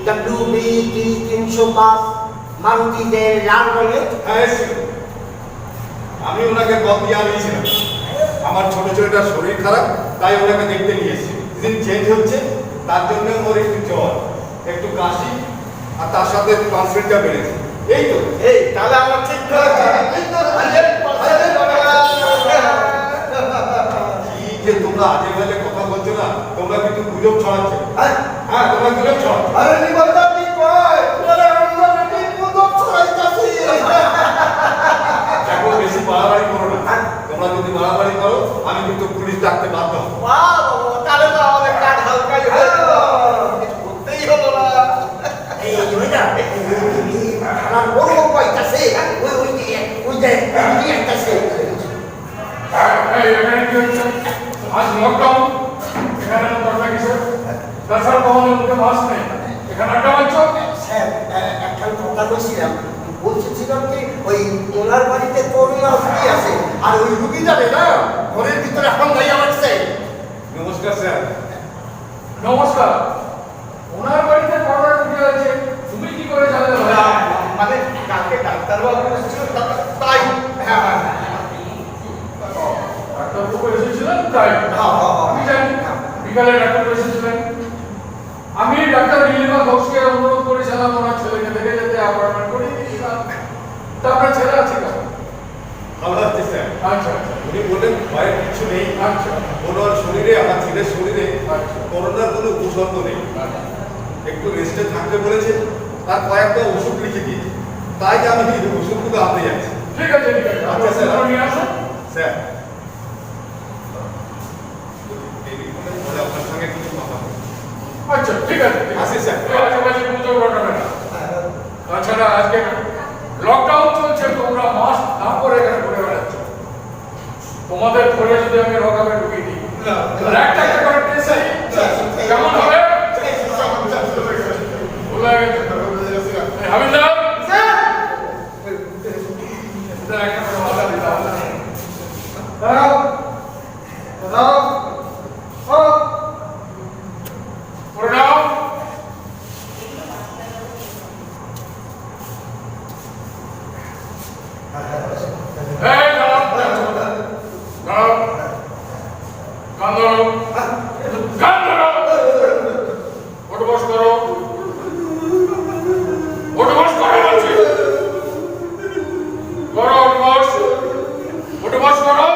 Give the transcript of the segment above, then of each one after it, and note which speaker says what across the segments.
Speaker 1: WBT 305 মারুতিদের লাল রঙের।
Speaker 2: হ্যাঁ, আমি ওনাকে কল দিয়ে আনিয়েছিলাম। আমার ছোট ছেলেটার শরীর খারাপ, তাই ওনাকে দেখতে নিয়েছি। সিজন চেঞ্জ হচ্ছে, তার জন্য ওর একটু জ্বর, একটু কাশি, আর তার সাথে ট্রান্সফারটা বেড়েছে। এই তো,
Speaker 1: এই তাহলে আমার ঠিক
Speaker 2: কি যে তোমরা আজে বাজে কথা বলছো না, তোমরা কিন্তু গুজব ছড়াচ্ছো। হ্যাঁ, তোমরা গুজব ছড়াচ্ছো।
Speaker 1: আরে নিবন্ধা ঠিক কয় তোরা আমরা নাকি গুজব ছড়াইতাছি।
Speaker 2: দেখো, বেশি বাড়াবাড়ি করো না। তোমরা যদি বাড়াবাড়ি করো, আমি কিন্তু পুলিশ ডাকতে বাধ্য হব।
Speaker 1: বাহ, তাহলে তো আমাদের কাজ হালকাই হয়ে গেল। করতেই হলো না। এই জয়টা আমার বড় কইতাছে ওই যে একটাছে।
Speaker 3: এখানে কি হচ্ছে? আজ লকডাউন, এখানে দরকার কিসের? তাছাড়া কখনো মুখে মাস্ক নেই, এখানে আড্ডা মারছো?
Speaker 1: স্যার, একটা কথা বলছিলাম, বলছিলাম কি ওই ওনার বাড়িতে করোনা রুগী আছে, আর ওই রুগী যাবে না ঘরের ভিতরে এখন গাইয়া লাগছে।
Speaker 2: নমস্কার স্যার।
Speaker 3: নমস্কার। ওনার বাড়িতে করোনা রোগী আছে, তুমি কি করে জানলে?
Speaker 1: মানে কালকে ডাক্তারবাবু এসেছিল, তাই। হ্যাঁ হ্যাঁ
Speaker 3: ডাক্তারবাবু এসেছিলেন তাই? আমি জানি, বিকালে ডাক্তার এসেছিলেন। আমি ডাক্তার নীলিমা ঘোষকে অনুরোধ করেছিলাম ওনার ছেলেকে দেখে যেতে, অ্যাপয়েন্টমেন্ট করে দিয়েছিলাম। তা আপনার ছেলে আছে কেন?
Speaker 2: ভালো আছে স্যার।
Speaker 3: আচ্ছা আচ্ছা
Speaker 2: উনি বললেন ভয়ের কিছু নেই।
Speaker 3: আচ্ছা
Speaker 2: ওনার শরীরে, আমার ছেলের শরীরে
Speaker 3: আচ্ছা
Speaker 2: করোনার কোনো উপসর্গ নেই। একটু রেস্টে থাকতে বলেছে, আর কয়েকটা ওষুধ লিখে দিয়েছে। তাই আমি এই ওষুধগুলো আপনি যাচ্ছি।
Speaker 3: ঠিক আছে ঠিক আছে।
Speaker 2: আচ্ছা স্যার।
Speaker 3: নিয়ে আসুন
Speaker 2: স্যার, আপনার সঙ্গে কিছু কথা বলবো।
Speaker 3: আচ্ছা ঠিক আছে
Speaker 2: আসি স্যার।
Speaker 3: আশেপাশে পুজোর ঘটনা না। তাছাড়া আজকে লকডাউন চলছে, তোমরা মাস্ক না করে এখানে ঘুরে বেড়াচ্ছ। তোমাদের ঘরে যদি আমি রকামে ঢুকিয়ে দিই, একটা একটা করে টেস্ট কেমন হবে? ভুলে গেছে। হাবিলদার, একটা করে মাথা দিলাম। দাঁড়াও দাঁড়াও, করে নাও। এই দাঁড়াও, দাঁড়াও, কান ধরো, কান ধরো, ওঠো বস করো, ওঠো বস করো বলছি, করো ওঠো বস, ওঠো বস করো।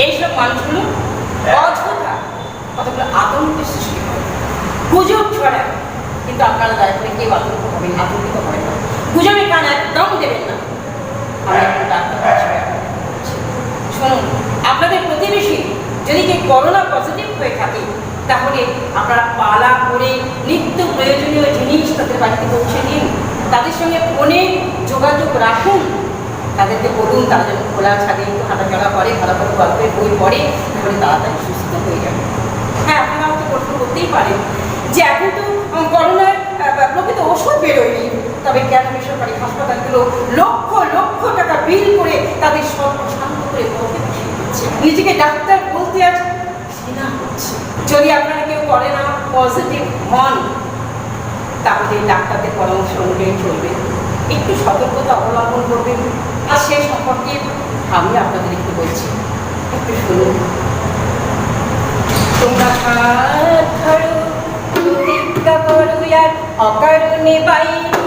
Speaker 4: এইসব মানুষগুলো অযথা কতগুলো আতঙ্কের সৃষ্টি করে, গুজব ছড়ায়, কিন্তু আপনারা দয়া করে কেউ আতঙ্কিত হবেন না, গুজবের কান একদম দেবেন না। আমি একটু ডাক্তার শুনুন, আপনাদের প্রতিবেশী যদি কেউ করোনা পজিটিভ হয়ে থাকে, তাহলে আপনারা পালা করে নিত্য প্রয়োজনীয় জিনিস তাদের বাড়িতে পৌঁছে দিন, তাদের সঙ্গে ফোনে যোগাযোগ রাখুন, তাদেরকে বলুন তারা যেন খোলা ছাদে একটু হাঁটাচলা করে, ভালো ভালো গল্পের বই পড়ে, তাহলে তাড়াতাড়ি সুস্থ হয়ে যাবে। হ্যাঁ, আপনারা আমাকে প্রশ্ন করতেই পারেন যে এখন তো করোনার প্রকৃত ওষুধ বেরোয়নি, তবে কেন বেসরকারি হাসপাতালগুলো লক্ষ লক্ষ টাকা বিল করে তাদের শান্ত করে পথে বসিয়ে দিচ্ছে, নিজেকে ডাক্তার বলতে আজ ঘৃণা হচ্ছে। যদি আপনারা কেউ করোনা পজিটিভ হন, তাহলে ডাক্তারদের পরামর্শ অনুযায়ী চলবে, একটু সতর্কতা অবলম্বন করবেন। আর সেই সম্পর্কে আমি আপনাদের একটু বলছি, একটু শুনুন। তোমরা হাত ধরো, প্রতিজ্ঞা করো আর অকারণে বাইরে